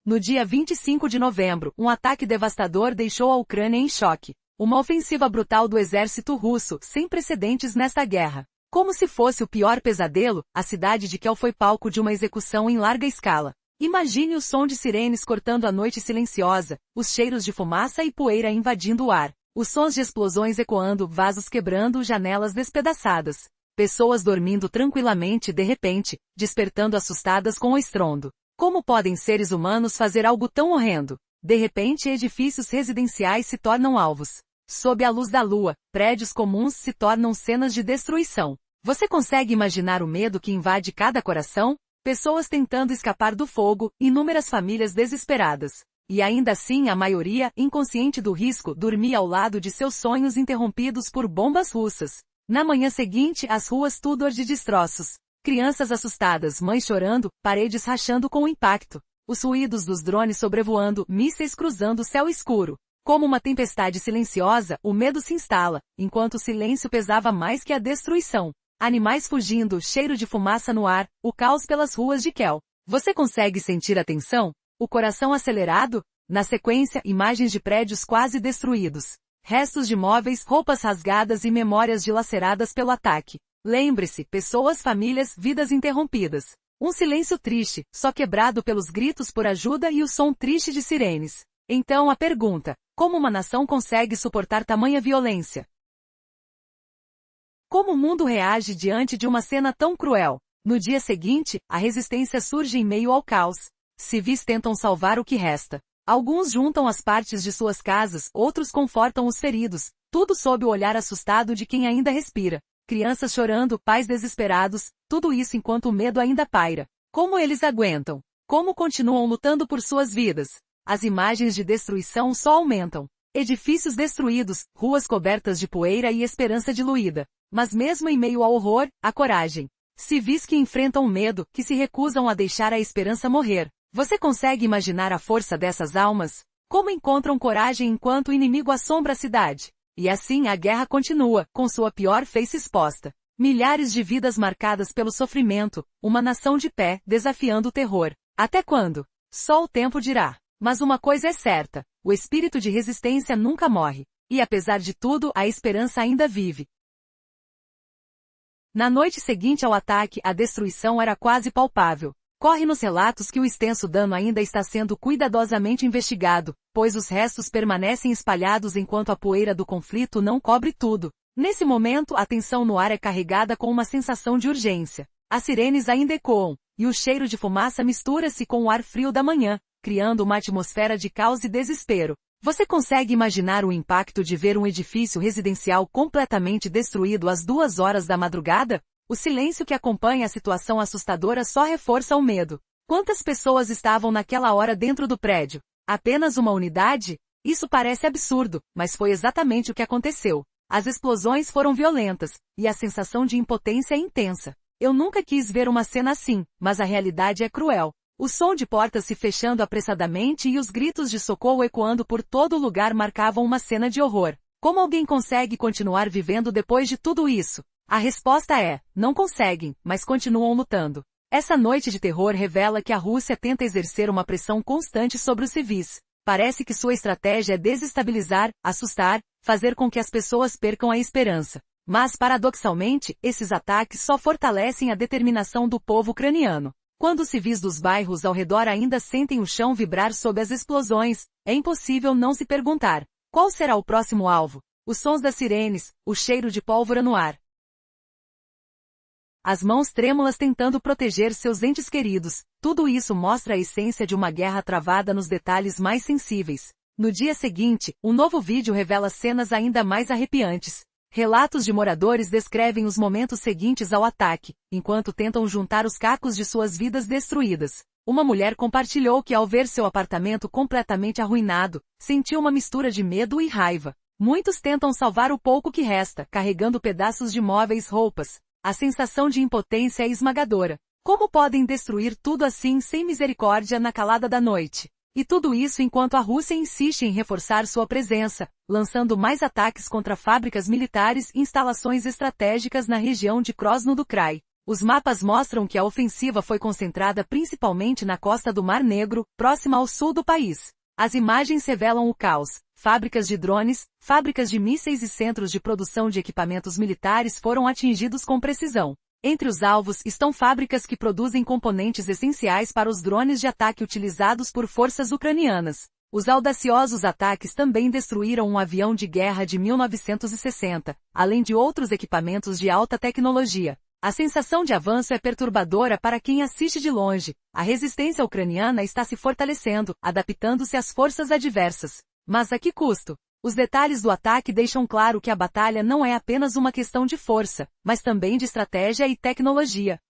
No dia 25 de novembro, um ataque devastador deixou a Ucrânia em choque. Uma ofensiva brutal do exército russo, sem precedentes nesta guerra. Como se fosse o pior pesadelo, a cidade de Kiev foi palco de uma execução em larga escala. Imagine o som de sirenes cortando a noite silenciosa, os cheiros de fumaça e poeira invadindo o ar, os sons de explosões ecoando, vasos quebrando, janelas despedaçadas. Pessoas dormindo tranquilamente de repente, despertando assustadas com o estrondo. Como podem seres humanos fazer algo tão horrendo? De repente, edifícios residenciais se tornam alvos. Sob a luz da lua, prédios comuns se tornam cenas de destruição. Você consegue imaginar o medo que invade cada coração? Pessoas tentando escapar do fogo, inúmeras famílias desesperadas. E ainda assim a maioria, inconsciente do risco, dormia ao lado de seus sonhos interrompidos por bombas russas. Na manhã seguinte, as ruas tudo de destroços. Crianças assustadas, mães chorando, paredes rachando com o impacto. Os ruídos dos drones sobrevoando, mísseis cruzando o céu escuro. Como uma tempestade silenciosa, o medo se instala, enquanto o silêncio pesava mais que a destruição. Animais fugindo, cheiro de fumaça no ar, o caos pelas ruas de Kiev. Você consegue sentir a tensão? O coração acelerado? Na sequência, imagens de prédios quase destruídos. Restos de móveis, roupas rasgadas e memórias dilaceradas pelo ataque. Lembre-se, pessoas, famílias, vidas interrompidas. Um silêncio triste, só quebrado pelos gritos por ajuda e o som triste de sirenes. Então a pergunta: como uma nação consegue suportar tamanha violência? Como o mundo reage diante de uma cena tão cruel? No dia seguinte, a resistência surge em meio ao caos. Civis tentam salvar o que resta. Alguns juntam as partes de suas casas, outros confortam os feridos, tudo sob o olhar assustado de quem ainda respira. Crianças chorando, pais desesperados, tudo isso enquanto o medo ainda paira. Como eles aguentam? Como continuam lutando por suas vidas? As imagens de destruição só aumentam. Edifícios destruídos, ruas cobertas de poeira e esperança diluída. Mas mesmo em meio ao horror, há coragem. Civis que enfrentam o medo, que se recusam a deixar a esperança morrer. Você consegue imaginar a força dessas almas? Como encontram coragem enquanto o inimigo assombra a cidade? E assim a guerra continua, com sua pior face exposta. Milhares de vidas marcadas pelo sofrimento, uma nação de pé, desafiando o terror. Até quando? Só o tempo dirá. Mas uma coisa é certa, o espírito de resistência nunca morre. E apesar de tudo, a esperança ainda vive. Na noite seguinte ao ataque, a destruição era quase palpável. Corre nos relatos que o extenso dano ainda está sendo cuidadosamente investigado, pois os restos permanecem espalhados enquanto a poeira do conflito não cobre tudo. Nesse momento, a tensão no ar é carregada com uma sensação de urgência. As sirenes ainda ecoam, e o cheiro de fumaça mistura-se com o ar frio da manhã, criando uma atmosfera de caos e desespero. Você consegue imaginar o impacto de ver um edifício residencial completamente destruído às 2 horas da madrugada? O silêncio que acompanha a situação assustadora só reforça o medo. Quantas pessoas estavam naquela hora dentro do prédio? Apenas uma unidade? Isso parece absurdo, mas foi exatamente o que aconteceu. As explosões foram violentas, e a sensação de impotência é intensa. Eu nunca quis ver uma cena assim, mas a realidade é cruel. O som de portas se fechando apressadamente e os gritos de socorro ecoando por todo o lugar marcavam uma cena de horror. Como alguém consegue continuar vivendo depois de tudo isso? A resposta é: não conseguem, mas continuam lutando. Essa noite de terror revela que a Rússia tenta exercer uma pressão constante sobre os civis. Parece que sua estratégia é desestabilizar, assustar, fazer com que as pessoas percam a esperança. Mas, paradoxalmente, esses ataques só fortalecem a determinação do povo ucraniano. Quando os civis dos bairros ao redor ainda sentem o chão vibrar sob as explosões, é impossível não se perguntar: qual será o próximo alvo? Os sons das sirenes, o cheiro de pólvora no ar. As mãos trêmulas tentando proteger seus entes queridos, tudo isso mostra a essência de uma guerra travada nos detalhes mais sensíveis. No dia seguinte, um novo vídeo revela cenas ainda mais arrepiantes. Relatos de moradores descrevem os momentos seguintes ao ataque, enquanto tentam juntar os cacos de suas vidas destruídas. Uma mulher compartilhou que ao ver seu apartamento completamente arruinado, sentiu uma mistura de medo e raiva. Muitos tentam salvar o pouco que resta, carregando pedaços de móveis, roupas. A sensação de impotência é esmagadora. Como podem destruir tudo assim sem misericórdia na calada da noite? E tudo isso enquanto a Rússia insiste em reforçar sua presença, lançando mais ataques contra fábricas militares e instalações estratégicas na região de Krosno do Krai. Os mapas mostram que a ofensiva foi concentrada principalmente na costa do Mar Negro, próxima ao sul do país. As imagens revelam o caos. Fábricas de drones, fábricas de mísseis e centros de produção de equipamentos militares foram atingidos com precisão. Entre os alvos estão fábricas que produzem componentes essenciais para os drones de ataque utilizados por forças ucranianas. Os audaciosos ataques também destruíram um avião de guerra de 1960, além de outros equipamentos de alta tecnologia. A sensação de avanço é perturbadora para quem assiste de longe. A resistência ucraniana está se fortalecendo, adaptando-se às forças adversas. Mas a que custo? Os detalhes do ataque deixam claro que a batalha não é apenas uma questão de força, mas também de estratégia e tecnologia.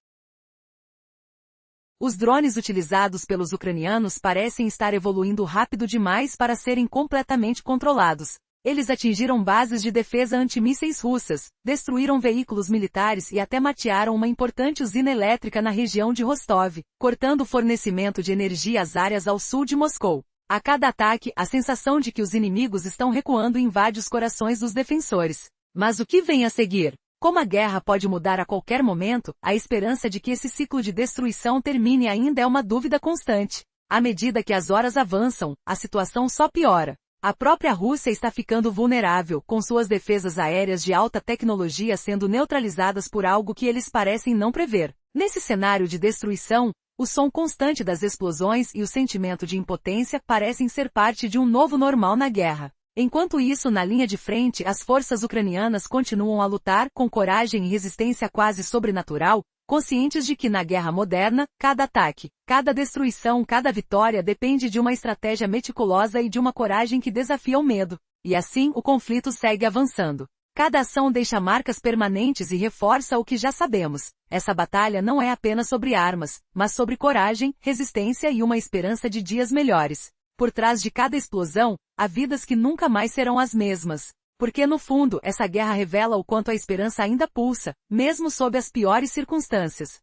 Os drones utilizados pelos ucranianos parecem estar evoluindo rápido demais para serem completamente controlados. Eles atingiram bases de defesa antimísseis russas, destruíram veículos militares e até matearam uma importante usina elétrica na região de Rostov, cortando o fornecimento de energia às áreas ao sul de Moscou. A cada ataque, a sensação de que os inimigos estão recuando invade os corações dos defensores. Mas o que vem a seguir? Como a guerra pode mudar a qualquer momento, a esperança de que esse ciclo de destruição termine ainda é uma dúvida constante. À medida que as horas avançam, a situação só piora. A própria Rússia está ficando vulnerável, com suas defesas aéreas de alta tecnologia sendo neutralizadas por algo que eles parecem não prever. Nesse cenário de destruição, o som constante das explosões e o sentimento de impotência parecem ser parte de um novo normal na guerra. Enquanto isso, na linha de frente, as forças ucranianas continuam a lutar com coragem e resistência quase sobrenatural, conscientes de que na guerra moderna, cada ataque, cada destruição, cada vitória depende de uma estratégia meticulosa e de uma coragem que desafia o medo. E assim, o conflito segue avançando. Cada ação deixa marcas permanentes e reforça o que já sabemos. Essa batalha não é apenas sobre armas, mas sobre coragem, resistência e uma esperança de dias melhores. Por trás de cada explosão, há vidas que nunca mais serão as mesmas. Porque no fundo, essa guerra revela o quanto a esperança ainda pulsa, mesmo sob as piores circunstâncias.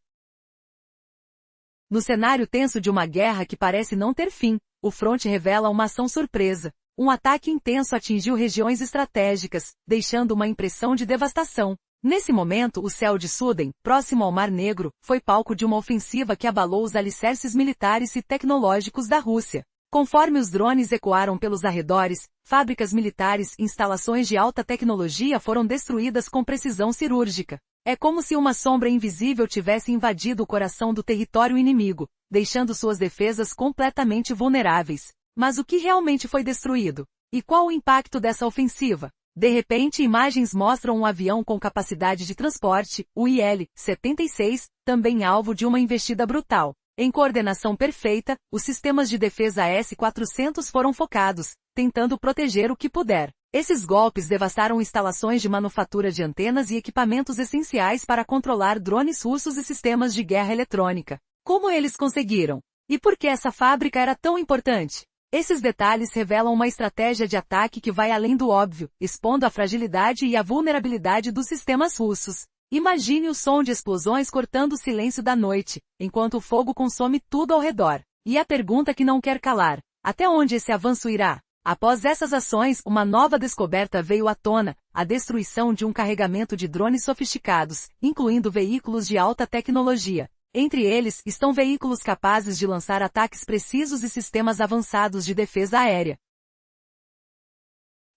No cenário tenso de uma guerra que parece não ter fim, o fronte revela uma ação surpresa. Um ataque intenso atingiu regiões estratégicas, deixando uma impressão de devastação. Nesse momento, o céu de Sudem, próximo ao Mar Negro, foi palco de uma ofensiva que abalou os alicerces militares e tecnológicos da Rússia. Conforme os drones ecoaram pelos arredores, fábricas militares e instalações de alta tecnologia foram destruídas com precisão cirúrgica. É como se uma sombra invisível tivesse invadido o coração do território inimigo, deixando suas defesas completamente vulneráveis. Mas o que realmente foi destruído? E qual o impacto dessa ofensiva? De repente, imagens mostram um avião com capacidade de transporte, o Il-76, também alvo de uma investida brutal. Em coordenação perfeita, os sistemas de defesa S-400 foram focados, tentando proteger o que puder. Esses golpes devastaram instalações de manufatura de antenas e equipamentos essenciais para controlar drones russos e sistemas de guerra eletrônica. Como eles conseguiram? E por que essa fábrica era tão importante? Esses detalhes revelam uma estratégia de ataque que vai além do óbvio, expondo a fragilidade e a vulnerabilidade dos sistemas russos. Imagine o som de explosões cortando o silêncio da noite, enquanto o fogo consome tudo ao redor. E a pergunta que não quer calar: até onde esse avanço irá? Após essas ações, uma nova descoberta veio à tona: a destruição de um carregamento de drones sofisticados, incluindo veículos de alta tecnologia. Entre eles, estão veículos capazes de lançar ataques precisos e sistemas avançados de defesa aérea.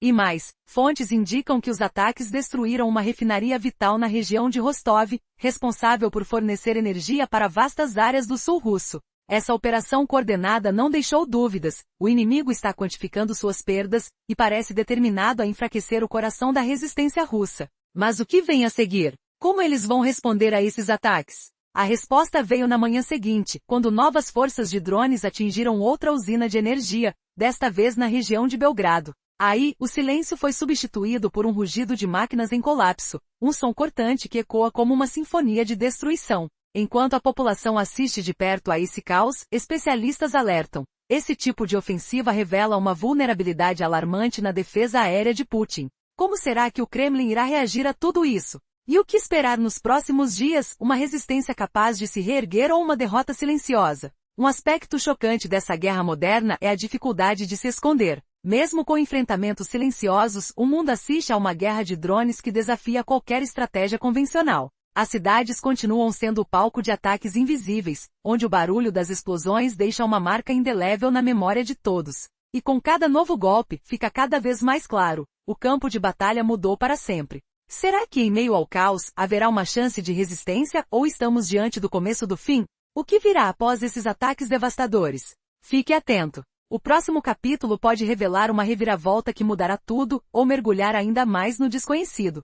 E mais, fontes indicam que os ataques destruíram uma refinaria vital na região de Rostov, responsável por fornecer energia para vastas áreas do sul russo. Essa operação coordenada não deixou dúvidas: o inimigo está quantificando suas perdas, e parece determinado a enfraquecer o coração da resistência russa. Mas o que vem a seguir? Como eles vão responder a esses ataques? A resposta veio na manhã seguinte, quando novas forças de drones atingiram outra usina de energia, desta vez na região de Belgrado. Aí, o silêncio foi substituído por um rugido de máquinas em colapso, um som cortante que ecoa como uma sinfonia de destruição. Enquanto a população assiste de perto a esse caos, especialistas alertam: esse tipo de ofensiva revela uma vulnerabilidade alarmante na defesa aérea de Putin. Como será que o Kremlin irá reagir a tudo isso? E o que esperar nos próximos dias? Uma resistência capaz de se reerguer ou uma derrota silenciosa? Um aspecto chocante dessa guerra moderna é a dificuldade de se esconder. Mesmo com enfrentamentos silenciosos, o mundo assiste a uma guerra de drones que desafia qualquer estratégia convencional. as cidades continuam sendo o palco de ataques invisíveis, onde o barulho das explosões deixa uma marca indelével na memória de todos. E com cada novo golpe, fica cada vez mais claro, o campo de batalha mudou para sempre. Será que em meio ao caos, haverá uma chance de resistência ou estamos diante do começo do fim? O que virá após esses ataques devastadores? Fique atento. O próximo capítulo pode revelar uma reviravolta que mudará tudo, ou mergulhar ainda mais no desconhecido.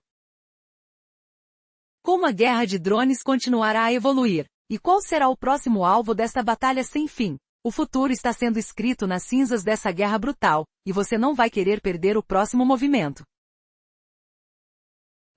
Como a guerra de drones continuará a evoluir? E qual será o próximo alvo desta batalha sem fim? O futuro está sendo escrito nas cinzas dessa guerra brutal, e você não vai querer perder o próximo movimento.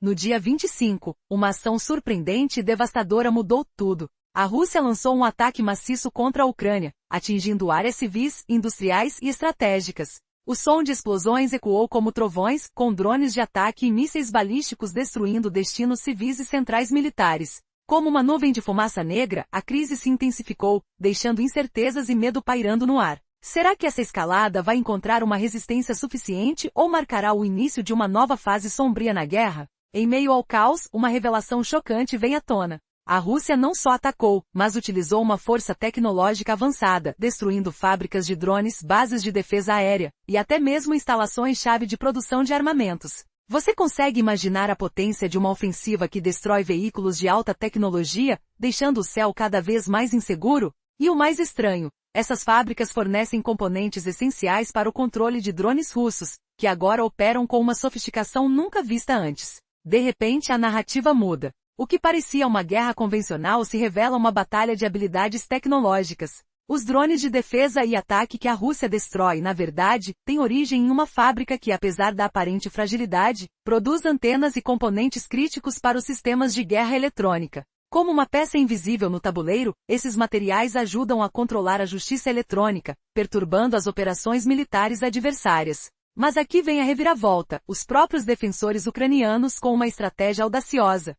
No dia 25, uma ação surpreendente e devastadora mudou tudo. A Rússia lançou um ataque maciço contra a Ucrânia, atingindo áreas civis, industriais e estratégicas. O som de explosões ecoou como trovões, com drones de ataque e mísseis balísticos destruindo destinos civis e centrais militares. Como uma nuvem de fumaça negra, a crise se intensificou, deixando incertezas e medo pairando no ar. Será que essa escalada vai encontrar uma resistência suficiente ou marcará o início de uma nova fase sombria na guerra? Em meio ao caos, uma revelação chocante vem à tona. A Rússia não só atacou, mas utilizou uma força tecnológica avançada, destruindo fábricas de drones, bases de defesa aérea, e até mesmo instalações-chave de produção de armamentos. Você consegue imaginar a potência de uma ofensiva que destrói veículos de alta tecnologia, deixando o céu cada vez mais inseguro? E o mais estranho, essas fábricas fornecem componentes essenciais para o controle de drones russos, que agora operam com uma sofisticação nunca vista antes. De repente a narrativa muda. O que parecia uma guerra convencional se revela uma batalha de habilidades tecnológicas. Os drones de defesa e ataque que a Rússia destrói, na verdade, têm origem em uma fábrica que, apesar da aparente fragilidade, produz antenas e componentes críticos para os sistemas de guerra eletrônica. Como uma peça invisível no tabuleiro, esses materiais ajudam a controlar a justiça eletrônica, perturbando as operações militares adversárias. Mas aqui vem a reviravolta, os próprios defensores ucranianos com uma estratégia audaciosa.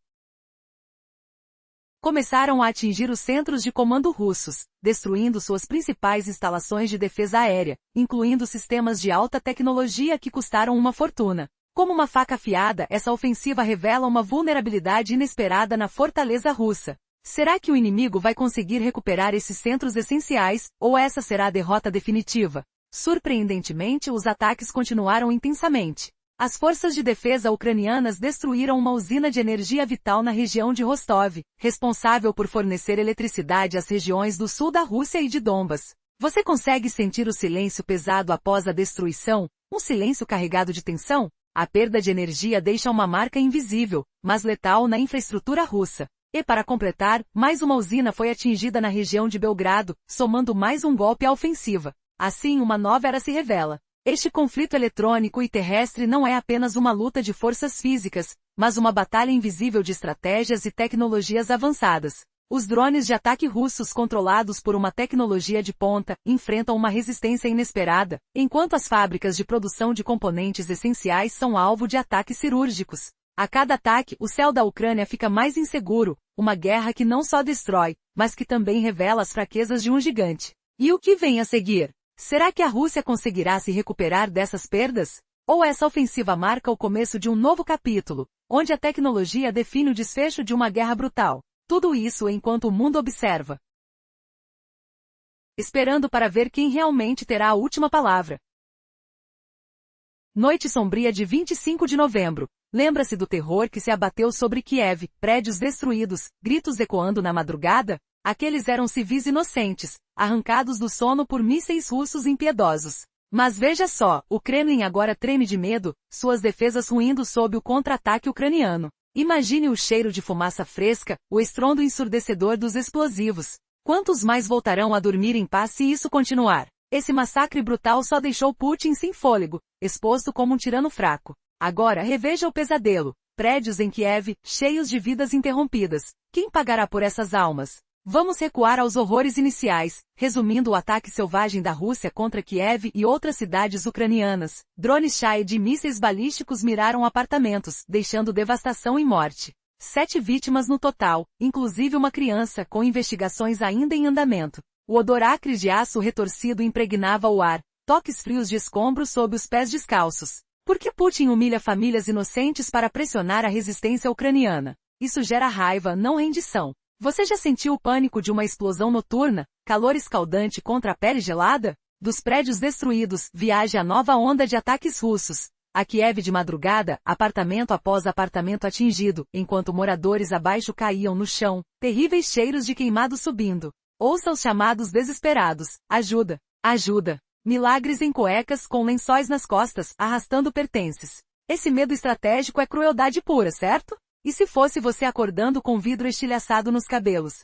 Começaram a atingir os centros de comando russos, destruindo suas principais instalações de defesa aérea, incluindo sistemas de alta tecnologia que custaram uma fortuna. Como uma faca afiada, essa ofensiva revela uma vulnerabilidade inesperada na fortaleza russa. Será que o inimigo vai conseguir recuperar esses centros essenciais, ou essa será a derrota definitiva? Surpreendentemente, os ataques continuaram intensamente. As forças de defesa ucranianas destruíram uma usina de energia vital na região de Rostov, responsável por fornecer eletricidade às regiões do sul da Rússia e de Donbas. Você consegue sentir o silêncio pesado após a destruição? Um silêncio carregado de tensão? A perda de energia deixa uma marca invisível, mas letal na infraestrutura russa. E para completar, mais uma usina foi atingida na região de Belgrado, somando mais um golpe à ofensiva. Assim, uma nova era se revela. Este conflito eletrônico e terrestre não é apenas uma luta de forças físicas, mas uma batalha invisível de estratégias e tecnologias avançadas. Os drones de ataque russos controlados por uma tecnologia de ponta enfrentam uma resistência inesperada, enquanto as fábricas de produção de componentes essenciais são alvo de ataques cirúrgicos. A cada ataque, o céu da Ucrânia fica mais inseguro, uma guerra que não só destrói, mas que também revela as fraquezas de um gigante. E o que vem a seguir? Será que a Rússia conseguirá se recuperar dessas perdas? Ou essa ofensiva marca o começo de um novo capítulo, onde a tecnologia define o desfecho de uma guerra brutal? Tudo isso enquanto o mundo observa, esperando para ver quem realmente terá a última palavra. Noite sombria de 25 de novembro. Lembra-se do terror que se abateu sobre Kiev, prédios destruídos, gritos ecoando na madrugada? Aqueles eram civis inocentes, arrancados do sono por mísseis russos impiedosos. Mas veja só, o Kremlin agora treme de medo, suas defesas ruindo sob o contra-ataque ucraniano. Imagine o cheiro de fumaça fresca, o estrondo ensurdecedor dos explosivos. Quantos mais voltarão a dormir em paz se isso continuar? Esse massacre brutal só deixou Putin sem fôlego, exposto como um tirano fraco. Agora reveja o pesadelo. Prédios em Kiev, cheios de vidas interrompidas. Quem pagará por essas almas? Vamos recuar aos horrores iniciais, resumindo o ataque selvagem da Rússia contra Kiev e outras cidades ucranianas. Drones Shahed e mísseis balísticos miraram apartamentos, deixando devastação e morte. 7 vítimas no total, inclusive uma criança, com investigações ainda em andamento. O odor acre de aço retorcido impregnava o ar, toques frios de escombros sob os pés descalços. Por que Putin humilha famílias inocentes para pressionar a resistência ucraniana? Isso gera raiva, não rendição. Você já sentiu o pânico de uma explosão noturna? Calor escaldante contra a pele gelada? Dos prédios destruídos, viaja a nova onda de ataques russos. A Kiev de madrugada, apartamento após apartamento atingido, enquanto moradores abaixo caíam no chão, terríveis cheiros de queimado subindo. Ouça os chamados desesperados. Ajuda! Ajuda! Milagres em cuecas com lençóis nas costas, arrastando pertences. Esse medo estratégico é crueldade pura, certo? E se fosse você acordando com vidro estilhaçado nos cabelos?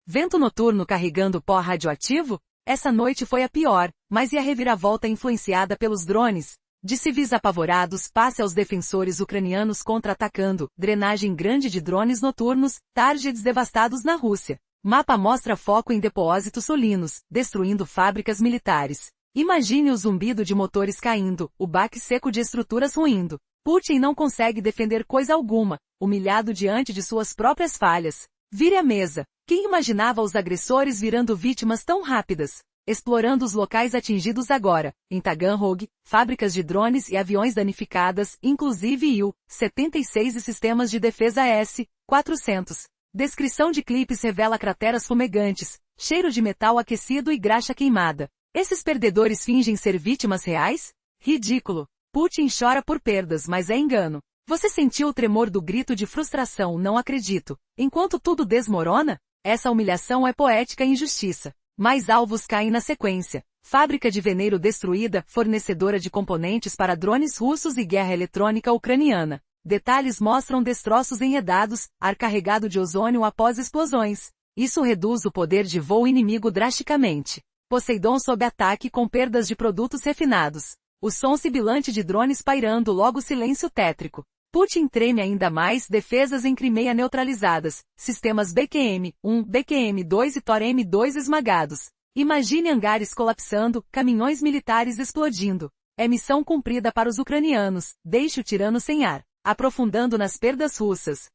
Vento noturno carregando pó radioativo? Essa noite foi a pior, mas e a reviravolta influenciada pelos drones? De civis apavorados passe aos defensores ucranianos contra-atacando, drenagem grande de drones noturnos, targets devastados na Rússia. Mapa mostra foco em depósitos solinos, destruindo fábricas militares. Imagine o zumbido de motores caindo, o baque seco de estruturas ruindo. Putin não consegue defender coisa alguma, humilhado diante de suas próprias falhas. Vire a mesa. Quem imaginava os agressores virando vítimas tão rápidas? Explorando os locais atingidos agora, em Taganrog, fábricas de drones e aviões danificadas, inclusive Il-76 e sistemas de defesa S-400. Descrição de clipes revela crateras fumegantes, cheiro de metal aquecido e graxa queimada. Esses perdedores fingem ser vítimas reais? Ridículo. Putin chora por perdas, mas é engano. Você sentiu o tremor do grito de frustração, não acredito. Enquanto tudo desmorona? Essa humilhação é poética e injustiça. Mais alvos caem na sequência. Fábrica de veneiro destruída, fornecedora de componentes para drones russos e guerra eletrônica ucraniana. Detalhes mostram destroços enredados, ar carregado de ozônio após explosões. Isso reduz o poder de voo inimigo drasticamente. Poseidon sob ataque com perdas de produtos refinados. O som sibilante de drones pairando, logo silêncio tétrico. Putin treme ainda mais, defesas em Crimeia neutralizadas, sistemas BQM-1, BQM-2 e Tor-M2 esmagados. Imagine hangares colapsando, caminhões militares explodindo. É missão cumprida para os ucranianos, deixe o tirano sem ar, aprofundando nas perdas russas.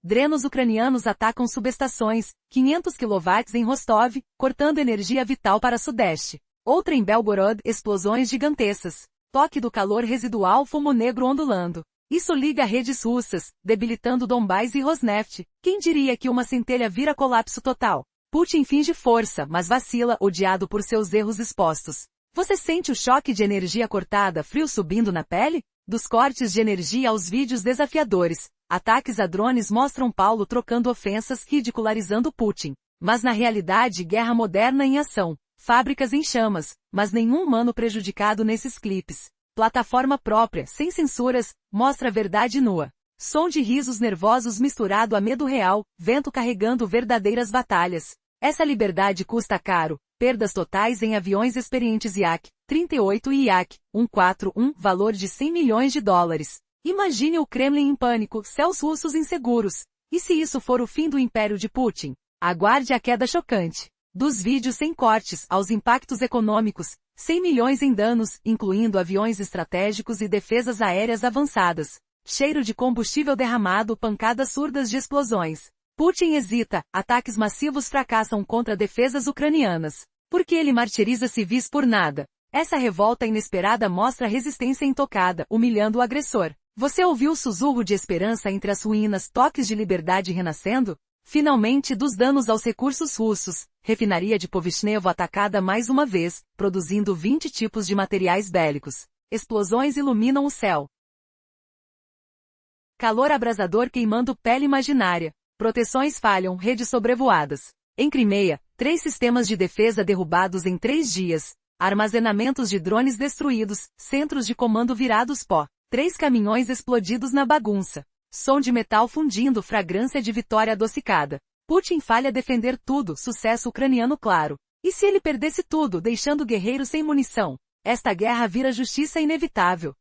Drenos ucranianos atacam subestações, 500 kW em Rostov, cortando energia vital para Sudeste. Outra em Belgorod, explosões gigantescas. Toque do calor residual, fumo negro ondulando. Isso liga redes russas, debilitando Donbás e Rosneft. Quem diria que uma centelha vira colapso total? Putin finge força, mas vacila, odiado por seus erros expostos. Você sente o choque de energia cortada, frio subindo na pele? Dos cortes de energia aos vídeos desafiadores, ataques a drones mostram Paulo trocando ofensas, ridicularizando Putin. Mas na realidade, guerra moderna em ação. Fábricas em chamas, mas nenhum humano prejudicado nesses clipes. Plataforma própria, sem censuras, mostra a verdade nua. Som de risos nervosos misturado a medo real, vento carregando verdadeiras batalhas. Essa liberdade custa caro. Perdas totais em aviões experientes Yak-38 e Yak-141, valor de 100 milhões de dólares. Imagine o Kremlin em pânico, céus russos inseguros. E se isso for o fim do império de Putin? Aguarde a queda chocante. Dos vídeos sem cortes aos impactos econômicos, 100 milhões em danos, incluindo aviões estratégicos e defesas aéreas avançadas. Cheiro de combustível derramado, pancadas surdas de explosões. Putin hesita, ataques massivos fracassam contra defesas ucranianas. Por que ele martiriza civis por nada? Essa revolta inesperada mostra resistência intocada, humilhando o agressor. Você ouviu o sussurro de esperança entre as ruínas, toques de liberdade renascendo? Finalmente, dos danos aos recursos russos, refinaria de Povishnevo atacada mais uma vez, produzindo 20 tipos de materiais bélicos. Explosões iluminam o céu. Calor abrasador queimando pele imaginária. Proteções falham, redes sobrevoadas. Em Crimeia, 3 sistemas de defesa derrubados em 3 dias. Armazenamentos de drones destruídos, centros de comando virados pó. 3 caminhões explodidos na bagunça. Som de metal fundindo, fragrância de vitória adocicada. Putin falha defender tudo, sucesso ucraniano claro. E se ele perdesse tudo, deixando guerreiros sem munição? Esta guerra vira justiça inevitável.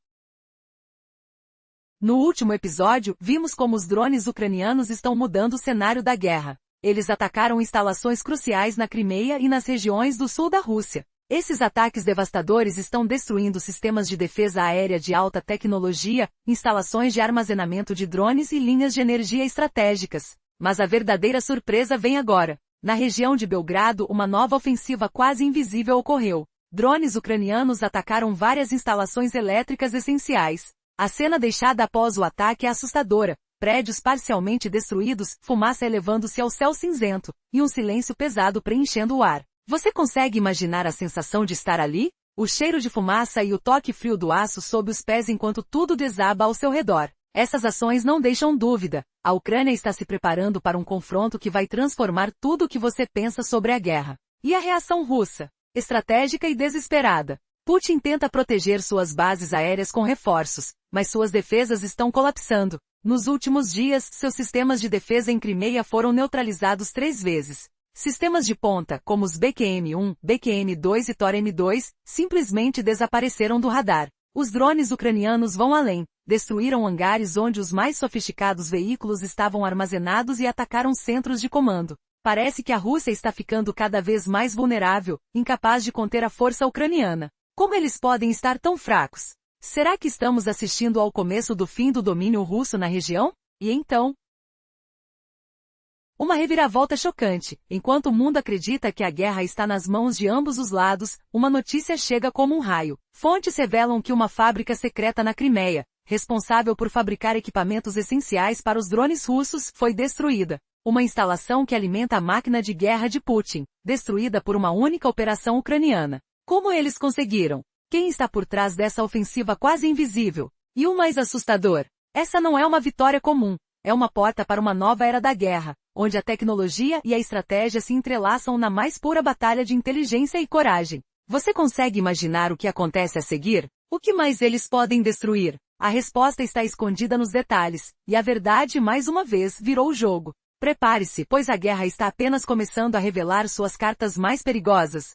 No último episódio, vimos como os drones ucranianos estão mudando o cenário da guerra. Eles atacaram instalações cruciais na Crimeia e nas regiões do sul da Rússia. Esses ataques devastadores estão destruindo sistemas de defesa aérea de alta tecnologia, instalações de armazenamento de drones e linhas de energia estratégicas. Mas a verdadeira surpresa vem agora. Na região de Belgrado, uma nova ofensiva quase invisível ocorreu. Drones ucranianos atacaram várias instalações elétricas essenciais. A cena deixada após o ataque é assustadora. Prédios parcialmente destruídos, fumaça elevando-se ao céu cinzento, e um silêncio pesado preenchendo o ar. Você consegue imaginar a sensação de estar ali? O cheiro de fumaça e o toque frio do aço sob os pés enquanto tudo desaba ao seu redor. Essas ações não deixam dúvida. A Ucrânia está se preparando para um confronto que vai transformar tudo o que você pensa sobre a guerra. E a reação russa? Estratégica e desesperada. Putin tenta proteger suas bases aéreas com reforços, mas suas defesas estão colapsando. Nos últimos dias, seus sistemas de defesa em Crimeia foram neutralizados 3 vezes. Sistemas de ponta, como os BQM-1, BQM-2 e Tor-M2, simplesmente desapareceram do radar. Os drones ucranianos vão além. Destruíram hangares onde os mais sofisticados veículos estavam armazenados e atacaram centros de comando. Parece que a Rússia está ficando cada vez mais vulnerável, incapaz de conter a força ucraniana. Como eles podem estar tão fracos? Será que estamos assistindo ao começo do fim do domínio russo na região? E então? Uma reviravolta chocante. Enquanto o mundo acredita que a guerra está nas mãos de ambos os lados, uma notícia chega como um raio. Fontes revelam que uma fábrica secreta na Crimeia, responsável por fabricar equipamentos essenciais para os drones russos, foi destruída. Uma instalação que alimenta a máquina de guerra de Putin, destruída por uma única operação ucraniana. Como eles conseguiram? Quem está por trás dessa ofensiva quase invisível? E o mais assustador? Essa não é uma vitória comum. É uma porta para uma nova era da guerra, onde a tecnologia e a estratégia se entrelaçam na mais pura batalha de inteligência e coragem. Você consegue imaginar o que acontece a seguir? O que mais eles podem destruir? A resposta está escondida nos detalhes, e a verdade mais uma vez virou o jogo. Prepare-se, pois a guerra está apenas começando a revelar suas cartas mais perigosas.